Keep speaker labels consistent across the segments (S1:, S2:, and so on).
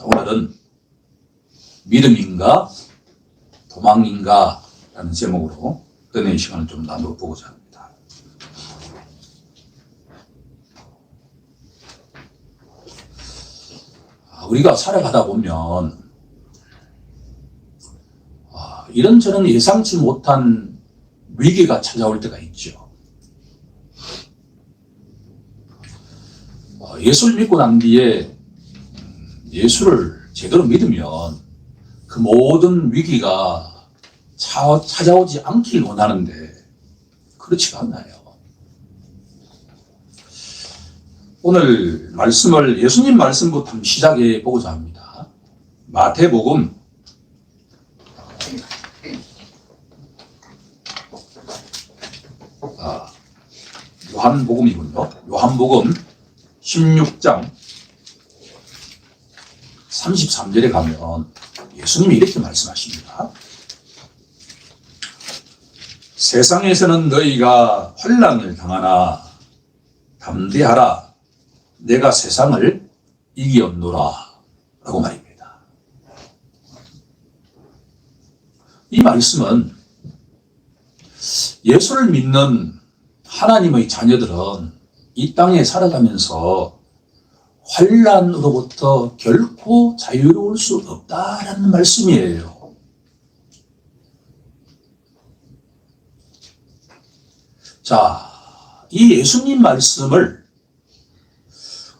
S1: 오늘은 믿음인가 도망인가 라는 제목으로 은혜의 시간을 좀 나눠보고자 합니다. 우리가 살아가다 보면 이런저런 예상치 못한 위기가 찾아올 때가 있죠. 예수를 믿고 난 뒤에 예수를 제대로 믿으면 그 모든 위기가 찾아오지 않길 원하는데 그렇지가 않나요? 오늘 말씀을 예수님 말씀부터 한번 시작해 보고자 합니다. 마태복음 16장 33절에 가면 예수님이 이렇게 말씀하십니다. 세상에서는 너희가 환난을 당하나 담대하라, 내가 세상을 이기었노라 라고 말입니다. 이 말씀은 예수를 믿는 하나님의 자녀들은 이 땅에 살아가면서 환난으로부터 결코 자유로울 수 없다라는 말씀이에요. 자, 이 예수님 말씀을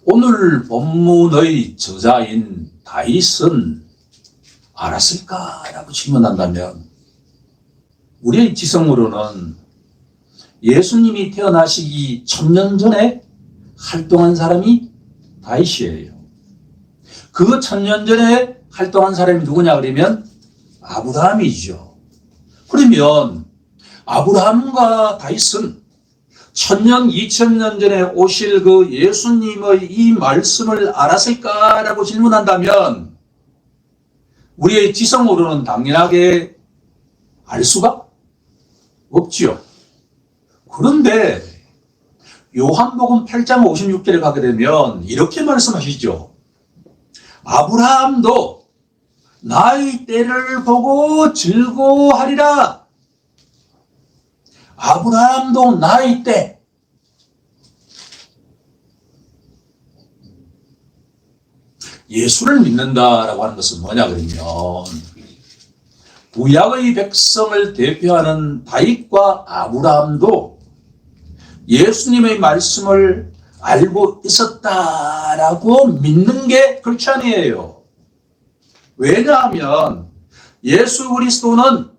S1: 오늘 본문의 저자인 다윗은 알았을까라고 질문한다면 우리의 지성으로는 예수님이 태어나시기 1000년 전에 활동한 사람이 다윗이에요. 그 1000년 전에 활동한 사람이 누구냐 그러면 아브라함이죠. 그러면 아브라함과 다윗은 1000년, 2000년 전에 오실 그 예수님의 이 말씀을 알았을까라고 질문한다면 우리의 지성으로는 당연하게 알 수가 없지요. 그런데 요한복음 8장 56절에 가게 되면 이렇게 말씀하시죠. 아브라함도 나의 때를 보고 즐거워하리라. 아브라함도 나의 때. 예수를 믿는다라고 하는 것은 뭐냐 그러면 구약의 백성을 대표하는 다윗과 아브라함도 예수님의 말씀을 알고 있었다라고 믿는 게 그렇지 아니에요. 왜냐하면 예수 그리스도는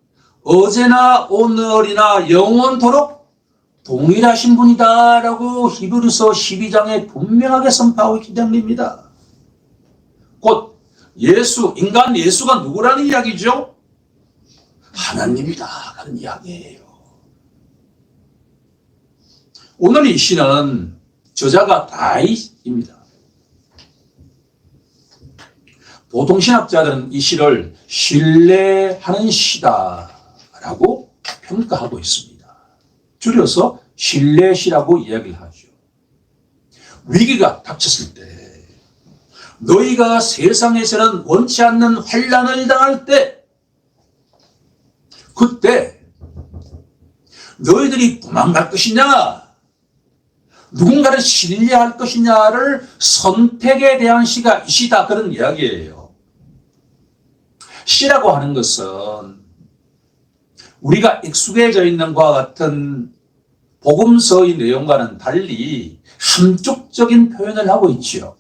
S1: 어제나 오늘이나 영원토록 동일하신 분이다라고 히브리서 12장에 분명하게 선포하고 있기 때문입니다. 곧 인간 예수가 누구라는 이야기죠? 하나님이다 라는 이야기예요. 오늘 이 시는 저자가 다윗입니다. 보통 신학자들은 이 시를 신뢰하는 시다라고 평가하고 있습니다. 줄여서 신뢰시라고 이야기를 하죠. 위기가 닥쳤을 때 너희가 세상에서는 원치 않는 환난을 당할 때 그때 너희들이 도망갈 것이냐 누군가를 신뢰할 것이냐를 선택에 대한 시가 이 시다 그런 이야기예요. 시라고 하는 것은 우리가 익숙해져 있는 것과 같은 복음서의 내용과는 달리 함축적인 표현을 하고 있지요.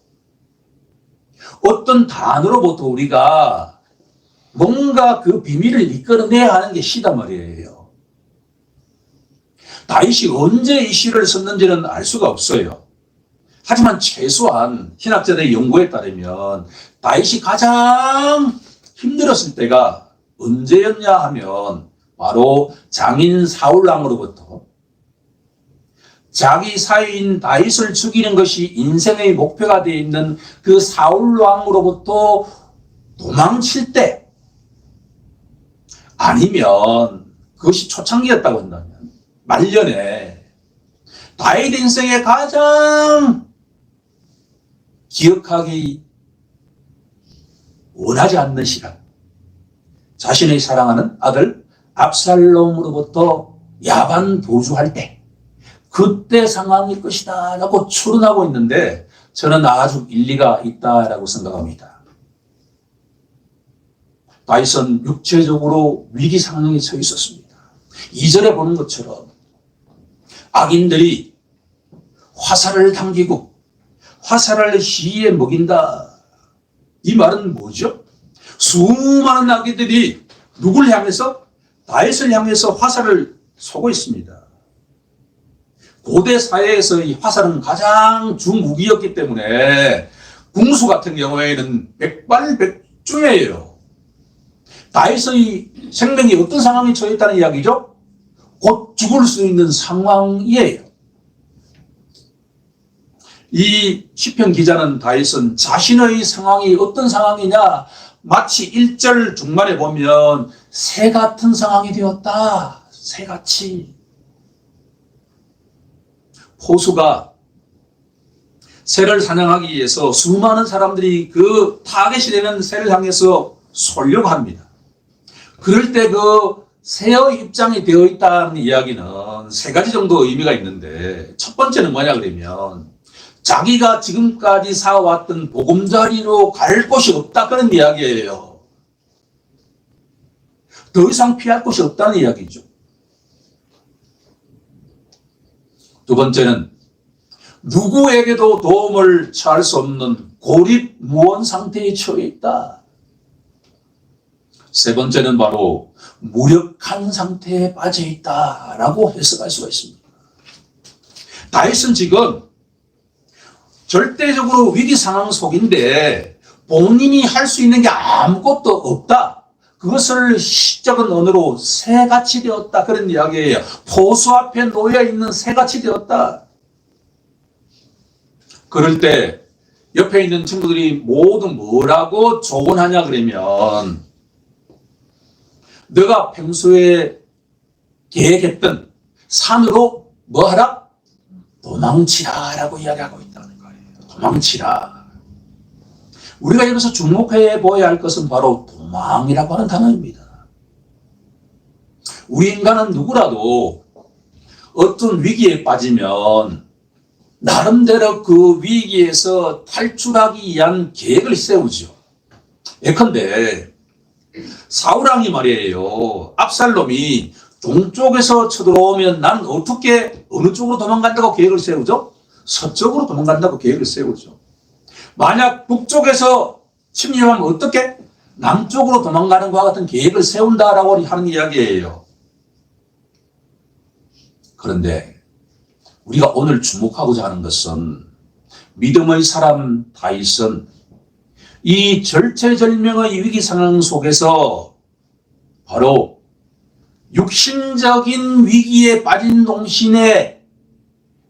S1: 어떤 단어로부터 우리가 뭔가 그 비밀을 이끌어내야 하는 게 시단 말이에요. 다윗이 언제 이 시를 썼는지는 알 수가 없어요. 하지만 최소한 신학자들의 연구에 따르면 다윗이 가장 힘들었을 때가 언제였냐 하면 바로 장인 사울왕으로부터 자기 사위인 다윗을 죽이는 것이 인생의 목표가 되어 있는 그 사울왕으로부터 도망칠 때 아니면 그것이 초창기였다고 한다면 말년에 다윗 인생의 가장 기억하기 원하지 않는 시간, 자신의 사랑하는 아들 압살롬으로부터 야반 도주할 때, 그때 상황일 것이다 라고 추론하고 있는데, 저는 아주 일리가 있다라고 생각합니다. 다윗은 육체적으로 위기 상황에 처해 있었습니다. 2절에 보는 것처럼 악인들이 화살을 당기고 화살을 시에 먹인다. 이 말은 뭐죠? 수많은 악인들이 누굴 향해서? 다윗을 향해서 화살을 쏘고 있습니다. 고대 사회에서 이 화살은 가장 중무기였기 때문에 궁수 같은 경우에는 백발백중이에요. 다윗의 생명이 어떤 상황에 처해 있다는 이야기죠? 곧 죽을 수 있는 상황이에요. 이 시편 기자는 다윗은 자신의 상황이 어떤 상황이냐, 마치 1절 중반에 보면 새 같은 상황이 되었다. 새같이. 포수가 새를 사냥하기 위해서 수많은 사람들이 그 타겟이 되는 새를 향해서 쏘려고 합니다. 그럴 때 그 새의 입장이 되어 있다는 이야기는 세 가지 정도 의미가 있는데, 첫 번째는 뭐냐 그러면 자기가 지금까지 살아왔던 보금자리로 갈 곳이 없다, 그런 이야기예요. 더 이상 피할 곳이 없다는 이야기죠. 두 번째는 누구에게도 도움을 취할 수 없는 고립무원 상태에 처해 있다. 세 번째는 바로 무력한 상태에 빠져 있다라고 해석할 수가 있습니다. 다윗은 지금 절대적으로 위기 상황 속인데 본인이 할 수 있는 게 아무것도 없다. 그것을 시적인 언어로 새같이 되었다, 그런 이야기예요. 포수 앞에 놓여 있는 새같이 되었다. 그럴 때 옆에 있는 친구들이 모두 뭐라고 조언하냐 그러면, 너가 평소에 계획했던 산으로 뭐 하라? 도망치라 라고 이야기하고 있다는 거예요. 도망치라. 우리가 여기서 주목해 보아야 할 것은 바로 도망이라고 하는 단어입니다. 우리 인간은 누구라도 어떤 위기에 빠지면 나름대로 그 위기에서 탈출하기 위한 계획을 세우죠. 예컨대 사울왕이 말이에요. 압살롬이 동쪽에서 쳐들어오면 나는 어떻게 어느 쪽으로 도망간다고 계획을 세우죠? 서쪽으로 도망간다고 계획을 세우죠. 만약 북쪽에서 침략하면 어떻게? 남쪽으로 도망가는 것과 같은 계획을 세운다라고 하는 이야기예요. 그런데 우리가 오늘 주목하고자 하는 것은, 믿음의 사람 다윗은 이 절체절명의 위기 상황 속에서 바로 육신적인 위기에 빠진 동시에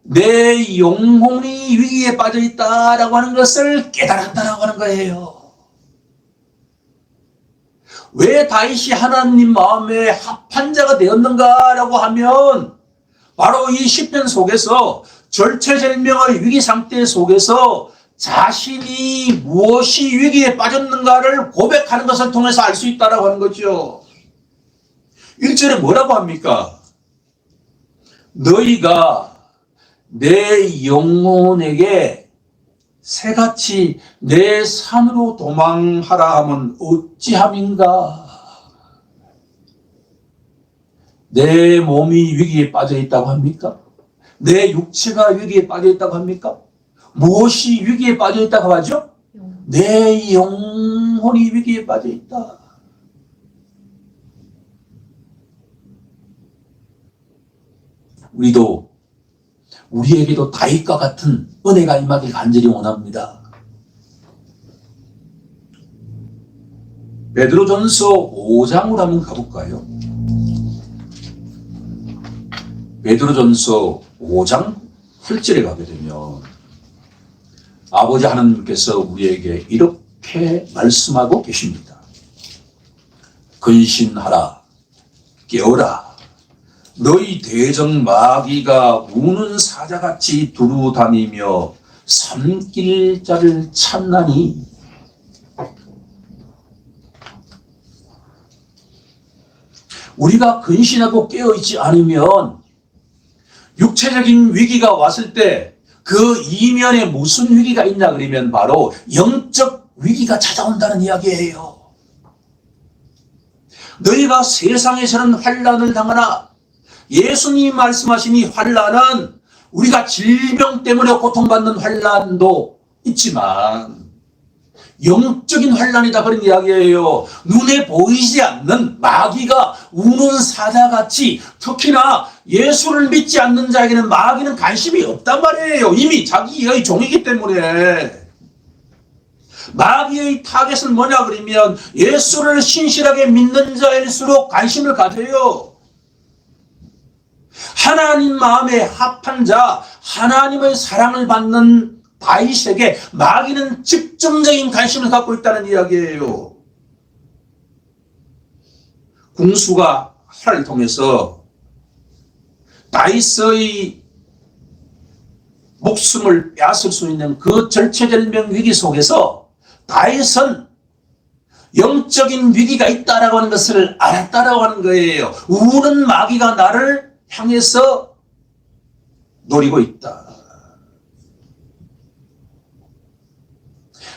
S1: 내 영혼이 위기에 빠져 있다라고 하는 것을 깨달았다라고 하는 거예요. 왜 다윗이 하나님 마음에 합한 자가 되었는가라고 하면, 바로 이 시편 속에서 절체절명의 위기 상태 속에서 자신이 무엇이 위기에 빠졌는가를 고백하는 것을 통해서 알 수 있다라고 하는 거죠. 1절에 뭐라고 합니까? 너희가 내 영혼에게 새같이 내 산으로 도망하라 하면 어찌함인가? 내 몸이 위기에 빠져 있다고 합니까? 내 육체가 위기에 빠져 있다고 합니까? 무엇이 위기에 빠져 있다고 하죠? 내 영혼이 위기에 빠져 있다. 우리에게도 다윗과 같은 은혜가 임하길 간절히 원합니다. 베드로전서 5장으로 한번 가볼까요? 베드로전서 5장 8절에 가게 되면 아버지 하나님께서 우리에게 이렇게 말씀하고 계십니다. 근신하라, 깨어라. 너희 대적 마귀가 우는 사자같이 두루다니며 삼킬 자를 찾나니. 우리가 근신하고 깨어있지 않으면 육체적인 위기가 왔을 때 그 이면에 무슨 위기가 있냐 그러면 바로 영적 위기가 찾아온다는 이야기예요. 너희가 세상에서는 환난을 당하나 예수님이 말씀하신 이 환난은 우리가 질병 때문에 고통받는 환난도 있지만 영적인 환난이다 그런 이야기예요. 눈에 보이지 않는 마귀가 우는 사자같이 특히나 예수를 믿지 않는 자에게는 마귀는 관심이 없단 말이에요. 이미 자기의 종이기 때문에. 마귀의 타겟은 뭐냐 그러면 예수를 신실하게 믿는 자일수록 관심을 가져요. 하나님 마음에 합한 자, 하나님의 사랑을 받는 다윗에게 마귀는 집중적인 관심을 갖고 있다는 이야기예요. 궁수가 하나를 통해서 다윗의 목숨을 빼앗을 수 있는 그 절체절명 위기 속에서 다윗은 영적인 위기가 있다라고 하는 것을 알았다라고 하는 거예요. 우는 마귀가 나를 향해서 노리고 있다.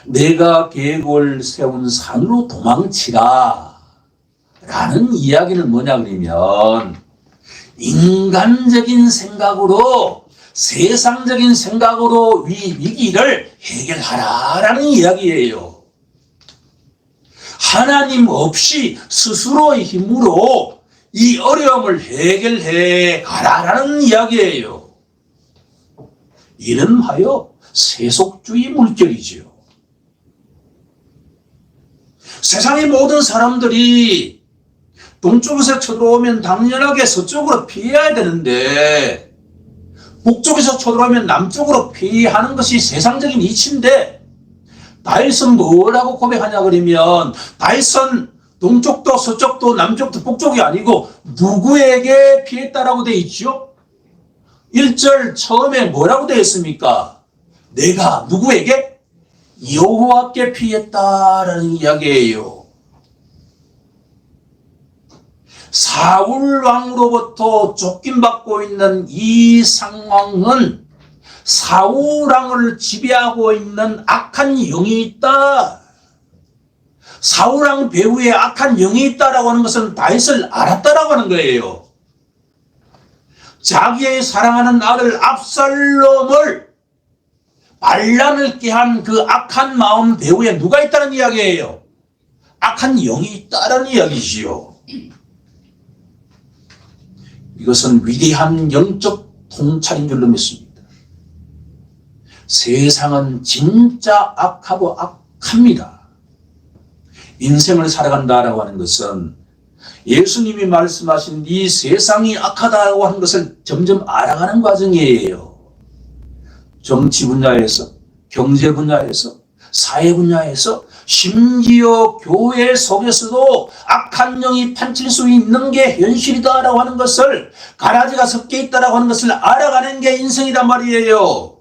S1: 내가 계획을 세운 산으로 도망치라 라는 이야기는 뭐냐 그러면 인간적인 생각으로 세상적인 생각으로 위기를 해결하라라는 이야기예요. 하나님 없이 스스로의 힘으로 이 어려움을 해결해 가라라는 이야기예요. 이름하여 세속주의 물결이지요. 세상의 모든 사람들이 동쪽에서 쳐들어오면 당연하게 서쪽으로 피해야 되는데 북쪽에서 쳐들어오면 남쪽으로 피하는 것이 세상적인 이치인데 다윗은 뭐라고 고백하냐 그러면 다윗은 동쪽도 서쪽도 남쪽도 북쪽이 아니고 누구에게 피했다라고 되어 있죠? 1절 처음에 뭐라고 되어 있습니까? 내가 누구에게? 여호와께 피했다라는 이야기예요. 사울 왕으로부터 쫓김받고 있는 이 상황은 사울 왕을 지배하고 있는 악한 영이 있다. 사울 왕 배후에 악한 영이 있다라고 하는 것은 다윗을 알았다라고 하는 거예요. 자기의 사랑하는 아들 압살롬을 반란을 깨한 그 악한 마음 배후에 누가 있다는 이야기예요? 악한 영이 있다는 이야기지요. 이것은 위대한 영적 통찰인 줄로 믿습니다. 세상은 진짜 악하고 악합니다. 인생을 살아간다라고 하는 것은 예수님이 말씀하신 이 세상이 악하다고 하는 것을 점점 알아가는 과정이에요. 정치 분야에서, 경제 분야에서, 사회 분야에서, 심지어 교회 속에서도 악한 영이 판칠 수 있는 게 현실이다라고 하는 것을, 가라지가 섞여 있다라고 하는 것을 알아가는 게 인생이란 말이에요.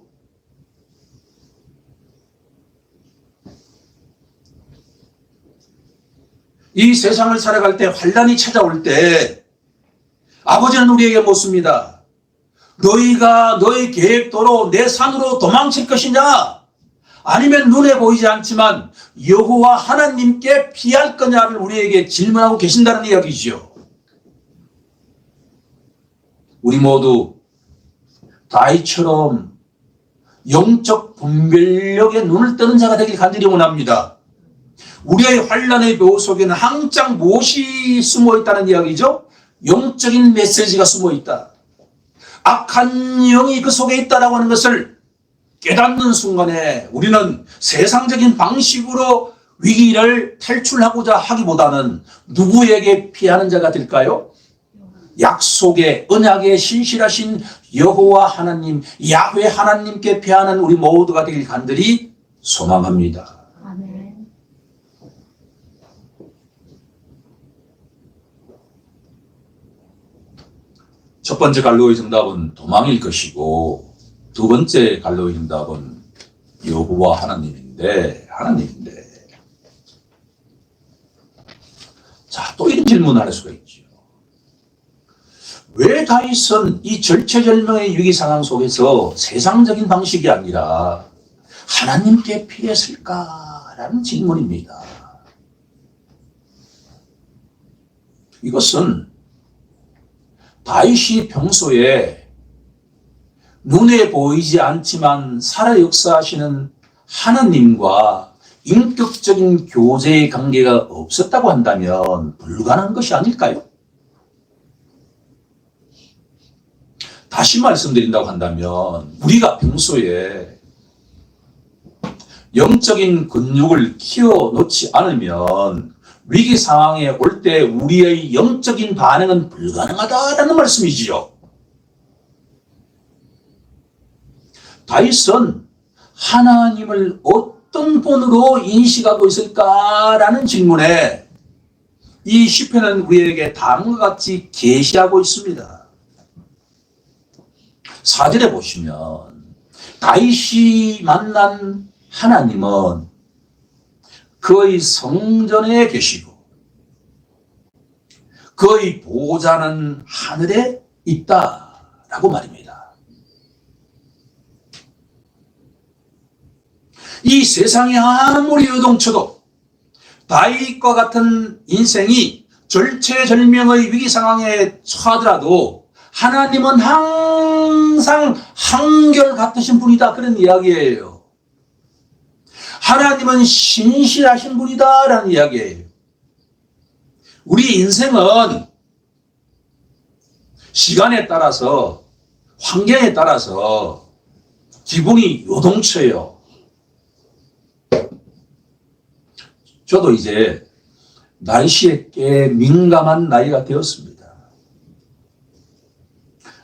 S1: 이 세상을 살아갈 때 환난이 찾아올 때 아버지는 우리에게 묻습니다. 너희가 너희 계획대로 내 산으로 도망칠 것이냐? 아니면 눈에 보이지 않지만 여호와 하나님께 피할 거냐를 우리에게 질문하고 계신다는 이야기죠. 우리 모두 다윗처럼 영적 분별력에 눈을 뜨는 자가 되길 간절히 원합니다. 우리의 환난의 묘 속에는 항상 무엇이 숨어 있다는 이야기죠? 영적인 메시지가 숨어 있다. 악한 영이 그 속에 있다라고 하는 것을 깨닫는 순간에 우리는 세상적인 방식으로 위기를 탈출하고자 하기보다는 누구에게 피하는 자가 될까요? 약속의 언약에 신실하신 여호와 하나님, 야훼 하나님께 피하는 우리 모두가 되길 간절히 소망합니다.
S2: 아멘.
S1: 첫 번째 갈로의 정답은 도망일 것이고 두 번째 갈로의 정답은 여호와 하나님인데 자, 또 이런 질문을 할 수가 있죠. 왜 다윗은 이 절체절명의 위기 상황 속에서 세상적인 방식이 아니라 하나님께 피했을까라는 질문입니다. 이것은 다윗이 평소에 눈에 보이지 않지만 살아 역사하시는 하나님과 인격적인 교제의 관계가 없었다고 한다면 불가능한 것이 아닐까요? 다시 말씀드린다고 한다면 우리가 평소에 영적인 근육을 키워놓지 않으면 위기 상황에 올 때 우리의 영적인 반응은 불가능하다라는 말씀이지요. 다윗은 하나님을 어떤 본으로 인식하고 있을까라는 질문에 이 시편은 우리에게 다음과 같이 계시하고 있습니다. 4절에 보시면 다윗이 만난 하나님은 그의 성전에 계시고 그의 보좌는 하늘에 있다라고 말입니다. 이 세상이 아무리 요동쳐도 다윗과 같은 인생이 절체절명의 위기 상황에 처하더라도 하나님은 항상 한결같으신 분이다, 그런 이야기예요. 하나님은 신실하신 분이다 라는 이야기예요. 우리 인생은 시간에 따라서 환경에 따라서 기분이 요동쳐요. 저도 이제 날씨에 꽤 민감한 나이가 되었습니다.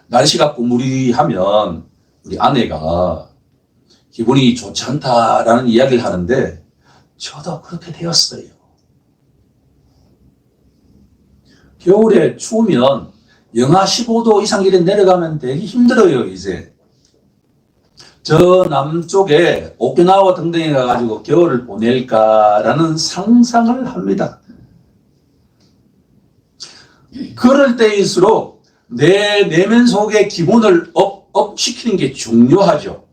S1: 날씨가 꾸무리하면 우리 아내가 기분이 좋지 않다라는 이야기를 하는데 저도 그렇게 되었어요. 겨울에 추우면 영하 15도 이상 이래 내려가면 되게 힘들어요. 이제 저 남쪽에 오키나와 등등에 가가지고 겨울을 보낼까라는 상상을 합니다. 그럴 때일수록 내 내면 속의 기분을 업시키는 게 중요하죠.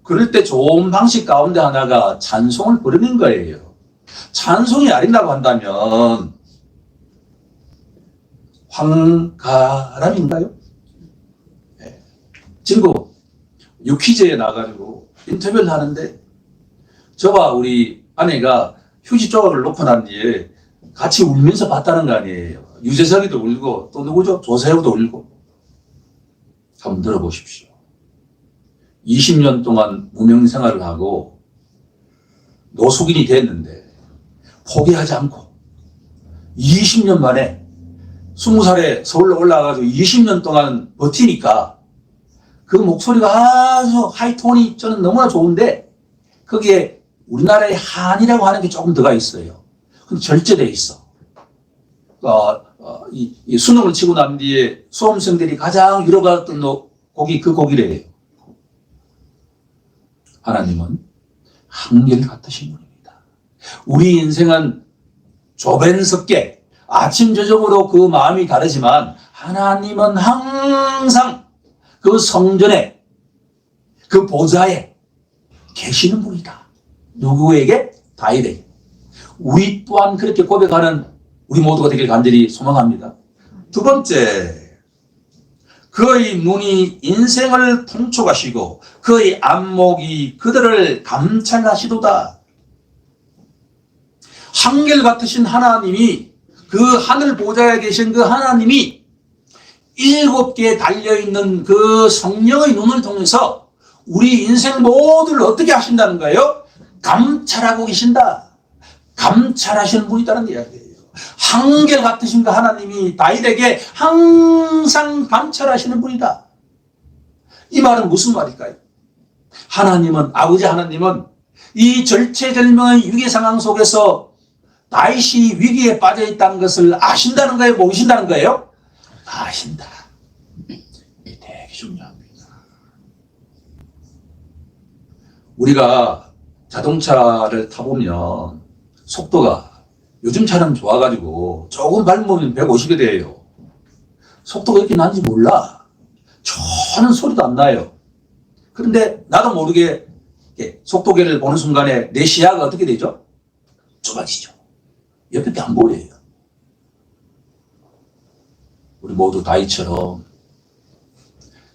S1: 그럴 때 좋은 방식 가운데 하나가 찬송을 부르는 거예요. 찬송이 아닌다고 한다면 황가람인가요? 네. 친구 유퀴즈에 나가지고 인터뷰를 하는데 저와 우리 아내가 휴지 조각을 놓고 난 뒤에 같이 울면서 봤다는 거 아니에요. 유재석이도 울고 또 누구죠? 조세호도 울고. 한번 들어보십시오. 20년 동안 무명 생활을 하고 노숙인이 됐는데 포기하지 않고 20년 만에 20살에 서울로 올라가가지고 20년 동안 버티니까 그 목소리가 아주 하이톤이 저는 너무나 좋은데 거기에 우리나라의 한이라고 하는 게 조금 들어가 있어요. 근데 절제돼 있어. 이 수능을 치고 난 뒤에 수험생들이 가장 위로받았던 곡이 그 곡이래요. 하나님은 한결같으신 분입니다. 우리 인생은 조변석계 아침 저녁으로 그 마음이 다르지만 하나님은 항상 그 성전에 그 보좌에 계시는 분이다. 누구에게? 다윗에게. 우리 또한 그렇게 고백하는 우리 모두가 되길 간절히 소망합니다. 두 번째, 그의 눈이 인생을 통촉하시고 그의 안목이 그들을 감찰하시도다. 한결같으신 하나님이 그 하늘 보좌에 계신 그 하나님이 7개에 달려있는 그 성령의 눈을 통해서 우리 인생 모두를 어떻게 하신다는 거예요? 감찰하고 계신다. 감찰하시는 분이다는 이야기예요. 한결같으신 그 하나님이 다윗에게 항상 감찰하시는 분이다. 이 말은 무슨 말일까요? 하나님은, 아버지 하나님은 이 절체절명의 위기 상황 속에서 다윗이 위기에 빠져 있다는 것을 아신다는 거예요? 모르신다는 거예요? 아신다. 이게 되게 중요합니다. 우리가 자동차를 타보면 속도가 요즘 차는 좋아가지고 조금 밟으면 150이 돼요. 속도가 이렇게 나는지 몰라. 전혀 소리도 안 나요. 그런데 나도 모르게 속도계를 보는 순간에 내 시야가 어떻게 되죠? 좁아지죠. 옆에 게 안 보여요. 우리 모두 다이처럼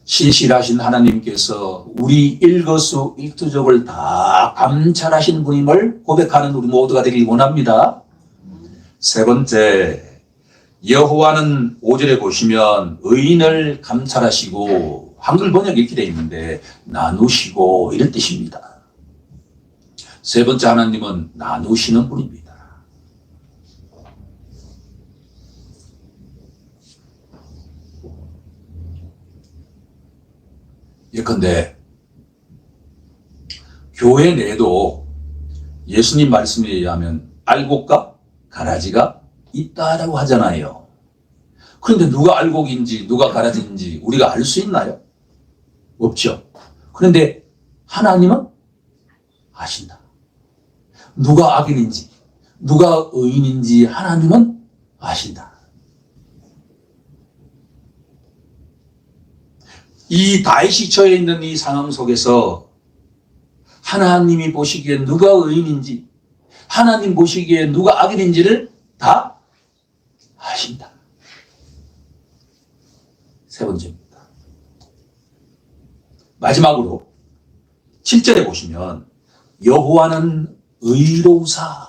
S1: 신실하신 하나님께서 우리 일거수일투족을 다 감찰하신 분임을 고백하는 우리 모두가 되길 원합니다. 세 번째, 여호와는 5절에 보시면 의인을 감찰하시고, 한글 번역이 이렇게 되어 있는데 나누시고 이런 뜻입니다. 세 번째, 하나님은 나누시는 분입니다. 예컨대 교회 내에도 예수님 말씀에 의하면 알곡과 가라지가 있다라고 하잖아요. 그런데 누가 알곡인지 누가 가라지인지 우리가 알 수 있나요? 없죠. 그런데 하나님은 아신다. 누가 악인인지 누가 의인인지 하나님은 아신다. 이 다윗이 처해 있는 이 상황 속에서 하나님이 보시기에 누가 의인인지, 하나님 보시기에 누가 악인인지를 다 아신다. 세 번째입니다. 마지막으로 7절에 보시면 여호와는 의로우사.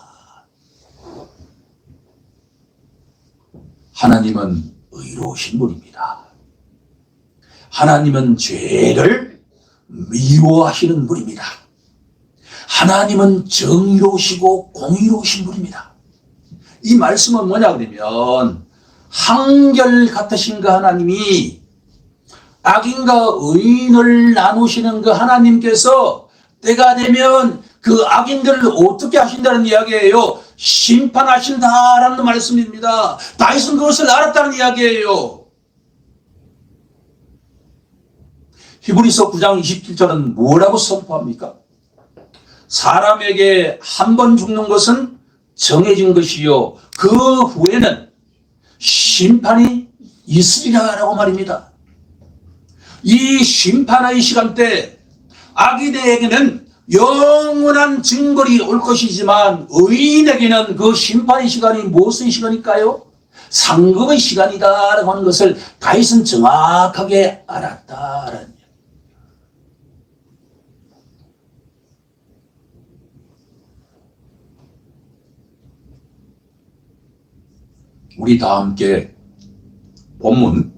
S1: 하나님은 의로우신 분입니다. 하나님은 죄를 미워하시는 분입니다. 하나님은 정의로우시고 공의로우신 분입니다. 이 말씀은 뭐냐 그러면 한결같으신 그 하나님이 악인과 의인을 나누시는 그 하나님께서 때가 되면 그 악인들을 어떻게 하신다는 이야기예요. 심판하신다라는 말씀입니다. 다윗은 그것을 알았다는 이야기예요. 히브리서 9장 27절은 뭐라고 선포합니까? 사람에게 한 번 죽는 것은 정해진 것이요 그 후에는 심판이 있으리라고 말입니다. 이 심판의 시간대 악인에게는 영원한 징벌이 올 것이지만 의인에게는 그 심판의 시간이 무슨 시간일까요? 상급의 시간이다라고 하는 것을 다윗은 정확하게 알았다라는. 우리 다 함께 본문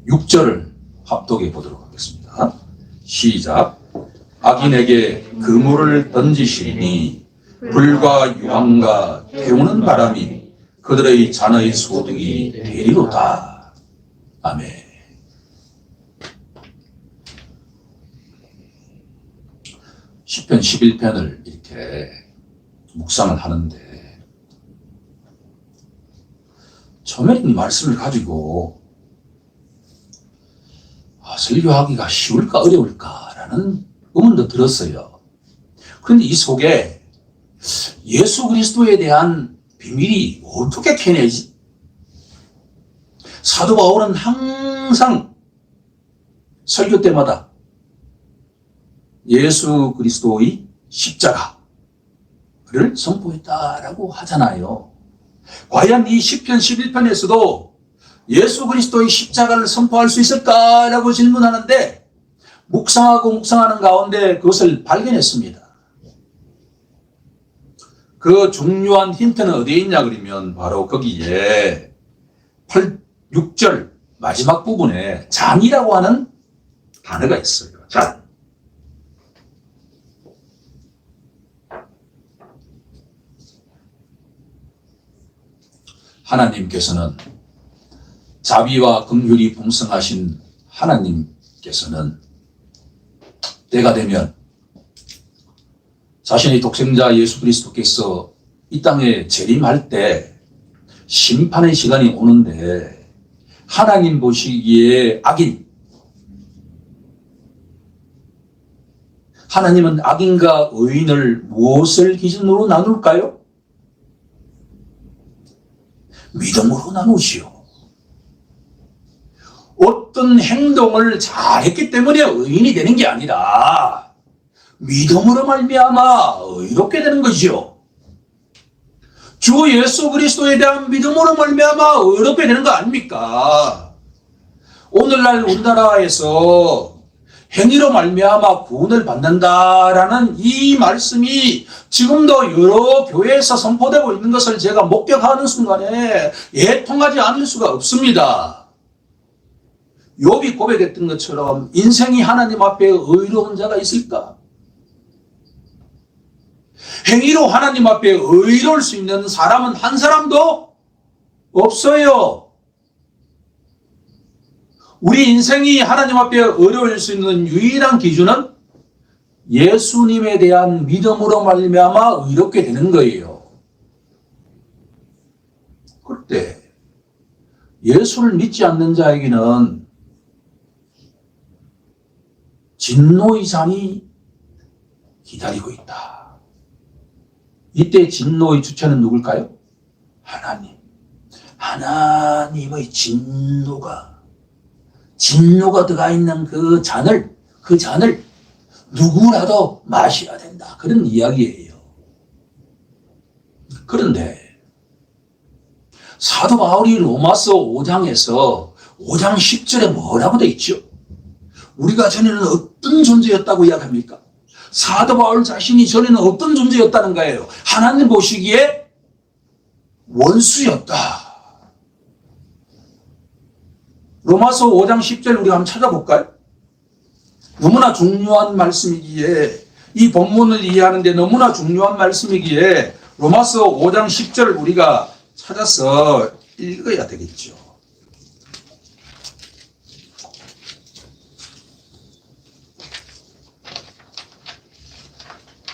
S1: 6절을 합독해 보도록 하겠습니다. 시작. 악인에게 그물을 던지시니 불과 유황과 태우는 바람이 그들의 잔의 소득이 되리로다. 아멘. 시편 11편을 이렇게 묵상을 하는데 처음에는 이 말씀을 가지고 설교하기가 쉬울까 어려울까라는 의문도 들었어요. 그런데 이 속에 예수 그리스도에 대한 비밀이 어떻게 캐내지? 사도 바울은 항상 설교 때마다 예수 그리스도의 십자가를 선포했다라고 하잖아요. 과연 이 시편 11편에서도 예수 그리스도의 십자가를 선포할 수 있을까라고 질문하는데 묵상하는 가운데 그것을 발견했습니다. 그 중요한 힌트는 어디에 있냐 그러면 바로 거기에 6절 마지막 부분에 잔이라고 하는 단어가 있어요. 잔. 하나님께서는 자비와 긍휼이 풍성하신 하나님께서는 때가 되면 자신의 독생자 예수 그리스도께서 이 땅에 재림할 때 심판의 시간이 오는데 하나님 보시기에 악인, 하나님은 악인과 의인을 무엇을 기준으로 나눌까요? 믿음으로 나누시오. 어떤 행동을 잘했기 때문에 의인이 되는 게 아니라 믿음으로 말미암아 의롭게 되는 것이요. 주 예수 그리스도에 대한 믿음으로 말미암아 의롭게 되는 거 아닙니까? 오늘날 우리나라에서 행위로 말미암아 구원을 받는다라는 이 말씀이 지금도 여러 교회에서 선포되고 있는 것을 제가 목격하는 순간에 애통하지 않을 수가 없습니다. 욥이 고백했던 것처럼 인생이 하나님 앞에 의로운 자가 있을까? 행위로 하나님 앞에 의로울 수 있는 사람은 한 사람도 없어요. 우리 인생이 하나님 앞에 의로울 수 있는 유일한 기준은 예수님에 대한 믿음으로 말미암아 의롭게 되는 거예요. 그때 예수를 믿지 않는 자에게는 진노의 잔이 기다리고 있다. 이때 진노의 주체는 누굴까요? 하나님. 하나님의 진노가 들어가 있는 그 잔을 누구라도 마셔야 된다. 그런 이야기예요. 그런데 사도 바울이 로마서 5장에서 5장 10절에 뭐라고 되어 있죠? 우리가 전에는 어떤 존재였다고 이야기합니까? 사도 바울 자신이 전에는 어떤 존재였다는 거예요? 하나님 보시기에 원수였다. 로마서 5장 10절 우리가 한번 찾아볼까요? 너무나 중요한 말씀이기에 이 본문을 이해하는데 너무나 중요한 말씀이기에 로마서 5장 10절을 우리가 찾아서 읽어야 되겠죠.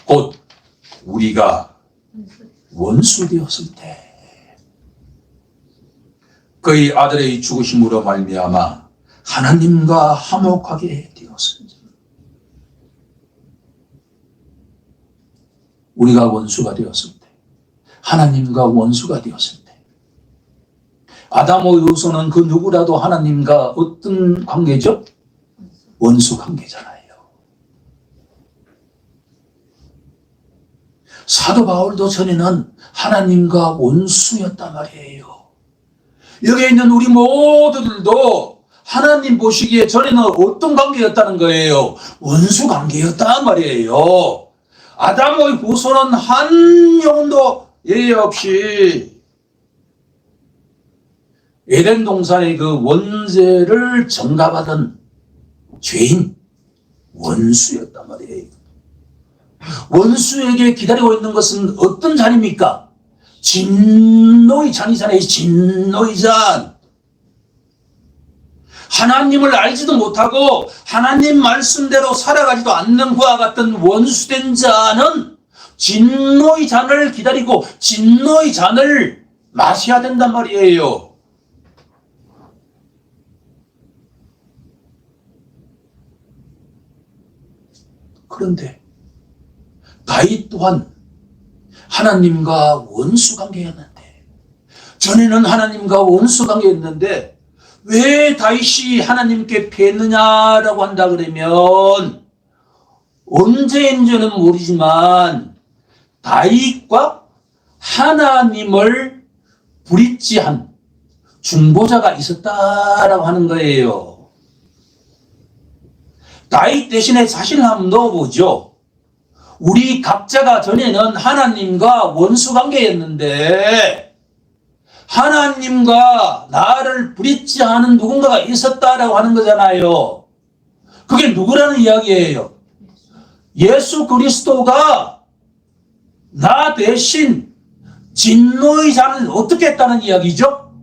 S1: 곧 우리가 원수 되었을 때 그의 아들의 죽으심으로 말미암아 하나님과 화목하게 되었습니다. 우리가 원수가 되었을 때, 하나님과 원수가 되었을 때, 아담의 후손은 그 누구라도 하나님과 어떤 관계죠? 원수 관계잖아요. 사도 바울도 전에는 하나님과 원수였단 말이에요. 여기에 있는 우리 모두들도 하나님 보시기에 전에는 어떤 관계였다는 거예요? 원수 관계였단 말이에요. 아담의 후손은 한 영혼도 예외 없이 에덴 동산의 그 원죄를 전가받은 죄인, 원수였단 말이에요. 원수에게 기다리고 있는 것은 어떤 잔입니까? 진노의 잔이잖아요. 진노의 잔. 하나님을 알지도 못하고 하나님 말씀대로 살아가지도 않는 그와 같은 원수된 자는 진노의 잔을 기다리고 진노의 잔을 마셔야 된단 말이에요. 그런데 다윗 또한 하나님과 원수 관계였는데, 전에는 하나님과 원수 관계였는데 왜 다윗이 하나님께 패했느냐라고 한다 그러면 언제인지는 모르지만 다윗과 하나님을 브릿지한 중보자가 있었다라고 하는 거예요. 다윗 대신에 자신을 한번 넣어보죠. 우리 각자가 전에는 하나님과 원수 관계였는데 하나님과 나를 브릿지하는 누군가가 있었다라고 하는 거잖아요. 그게 누구라는 이야기예요? 예수 그리스도가 나 대신 진노의 잔을 어떻게 했다는 이야기죠?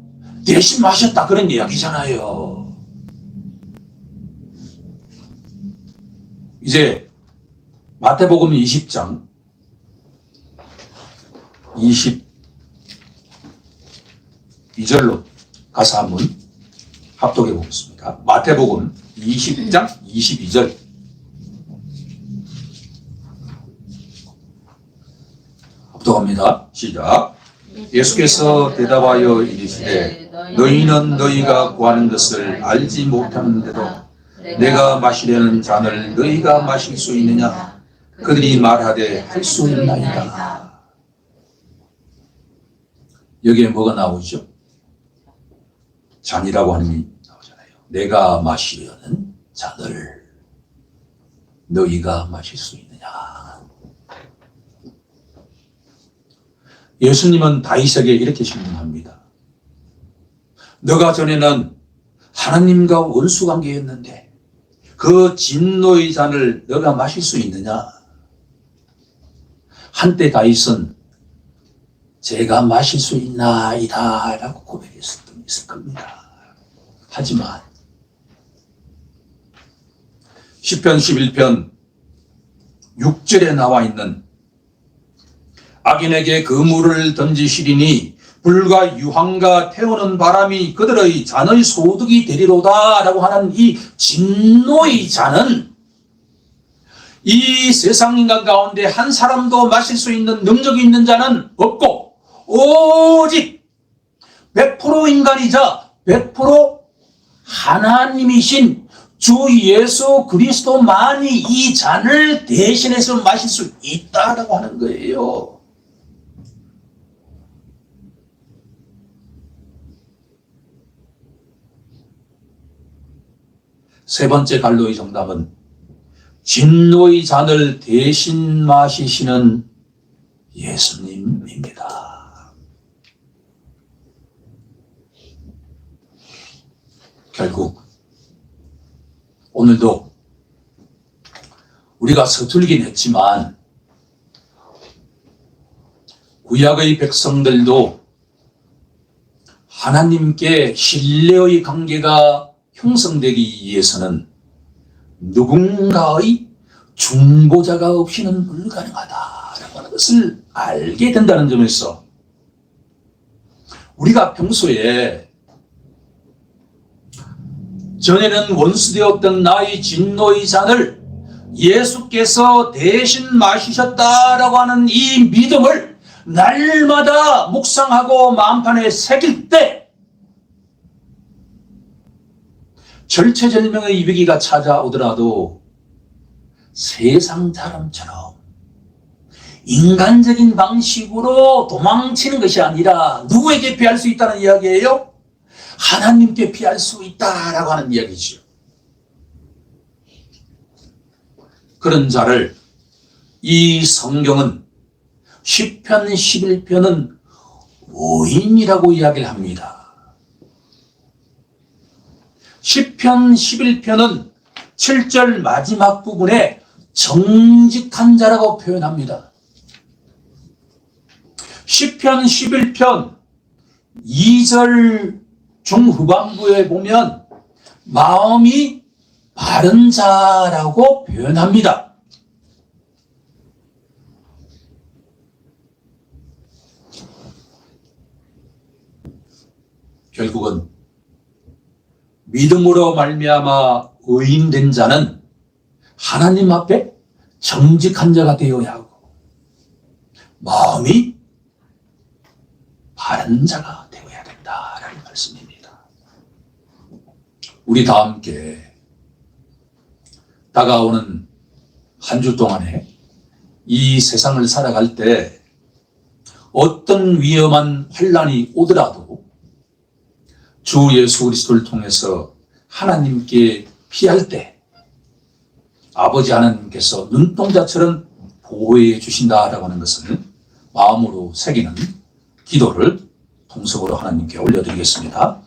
S1: 대신 마셨다 그런 이야기잖아요. 이제 마태복음 20장 22절로 가서 한번 합독해 보겠습니다. 마태복음 20장 22절. 합독합니다. 시작. 예수께서 대답하여 이르시되 너희는 너희가 구하는 것을 알지 못하는데도 내가 마시려는 잔을 너희가 마실 수 있느냐? 그들이 말하되 할 수 있나이다. 여기에 뭐가 나오죠? 잔이라고 하는 게 나오잖아요. 내가 마시려는 잔을 너희가 마실 수 있느냐? 예수님은 다윗에게 이렇게 질문합니다. 너가 전에는 하나님과 원수 관계였는데 그 진노의 잔을 너가 마실 수 있느냐? 한때 다윗은 제가 마실 수 있나이다 라고 고백했을 겁니다. 하지만 시편 11편 6절에 나와 있는 악인에게 그물을 던지시리니 불과 유황과 태우는 바람이 그들의 잔의 소득이 되리로다 라고 하는 이 진노의 잔은 이 세상 인간 가운데 한 사람도 마실 수 있는 능력이 있는 자는 없고 오직 100% 인간이자 100% 하나님이신 주 예수 그리스도만이 이 잔을 대신해서 마실 수 있다라고 하는 거예요. 세 번째 갈로의 정답은 진노의 잔을 대신 마시시는 예수님입니다. 결국 오늘도 우리가 서툴긴 했지만 구약의 백성들도 하나님께 신뢰의 관계가 형성되기 위해서는 누군가의 중보자가 없이는 불가능하다라고 하는 것을 알게 된다는 점에서 우리가 평소에 전에는 원수되었던 나의 진노의 잔을 예수께서 대신 마시셨다라고 하는 이 믿음을 날마다 묵상하고 마음판에 새길 때 절체절명의 위기가 찾아오더라도 세상 사람처럼 인간적인 방식으로 도망치는 것이 아니라 누구에게 피할 수 있다는 이야기예요? 하나님께 피할 수 있다라고 하는 이야기죠. 그런 자를 이 성경은 시편 11편은 의인이라고 이야기를 합니다. 시편 11편은 7절 마지막 부분에 정직한 자라고 표현합니다. 시편 11편 2절 중후반부에 보면 마음이 바른 자라고 표현합니다. 결국은 믿음으로 말미암아 의인된 자는 하나님 앞에 정직한 자가 되어야 하고 마음이 바른 자가 되어야 된다라는 말씀입니다. 우리 다 함께 다가오는 한 주 동안에 이 세상을 살아갈 때 어떤 위험한 환난이 오더라도 주 예수 그리스도를 통해서 하나님께 피할 때 아버지 하나님께서 눈동자처럼 보호해 주신다라고 하는 것을 마음으로 새기는 기도를 통속으로 하나님께 올려드리겠습니다.